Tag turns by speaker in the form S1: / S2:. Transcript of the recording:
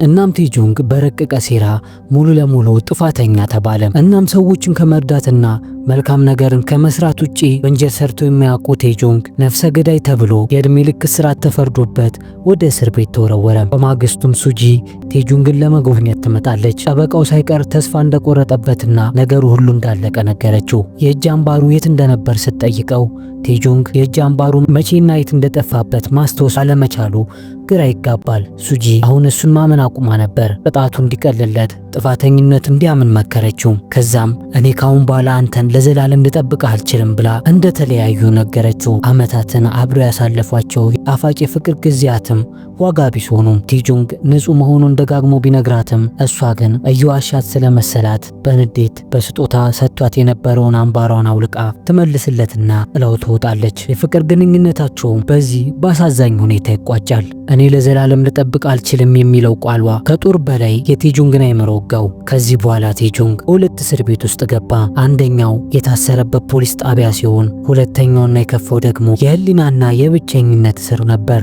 S1: እናም ቴጁንግ በረቀቀ ሴራ ሙሉ ለሙሉ ጥፋተኛ ተባለ። እናም ሰዎችን ከመርዳትና መልካም ነገርን ከመስራት ውጪ ወንጀል ሰርቶ የሚያውቁ ቴጁንግ ነፍሰ ገዳይ ተብሎ የእድሜ ልክ እስራት ተፈርዶበት ወደ እስር ቤት ተወረወረ። በማግስቱም ሱጂ ቴጁንግን ለመጎብኘት ትመጣለች። ጠበቃው ሳይቀር ተስፋ እንደቆረጠበትና ነገሩ ሁሉ እንዳለቀ ነገረችው። የእጅ አምባሩ የት እንደነበር ስትጠይቀው ቴጁንግ የእጅ አምባሩ መቼና የት እንደጠፋበት ማስታወስ አለመቻሉ ግራ ይጋባል። ሱጂ አሁን እሱን ማመን አቁማ ነበር። ቅጣቱ እንዲቀልለት ጥፋተኝነት እንዲያምን መከረችው። ከዛም እኔ ካሁን በኋላ አንተን ለዘላለም ልጠብቅህ አልችልም ብላ እንደተለያዩ ነገረችው። ዓመታትን አብረው ያሳለፏቸው ጣፋጭ የፍቅር ጊዜያትም ዋጋ ቢስ ሆኑ። ቴጁንግ ንጹህ መሆኑን ደጋግሞ ቢነግራትም እሷ ግን እየዋሻት ስለመሰላት በንዴት በስጦታ ሰጥቷት የነበረውን አምባሯን አውልቃ ትመልስለትና ጥላው ትወጣለች። የፍቅር ግንኙነታቸው በዚህ በአሳዛኝ ሁኔታ ይቋጫል። እኔ ለዘላለም ልጠብቅ አልችልም የሚለው ቃሏ ከጦር በላይ የቴጁንግን አይምሮ ወጋው። ከዚህ በኋላ ቴጁንግ ሁለት እስር ቤት ውስጥ ገባ። አንደኛው የታሰረበት ፖሊስ ጣቢያ ሲሆን ሁለተኛውና የከፋው ደግሞ የህሊናና የብቸኝነት እስር ነበር።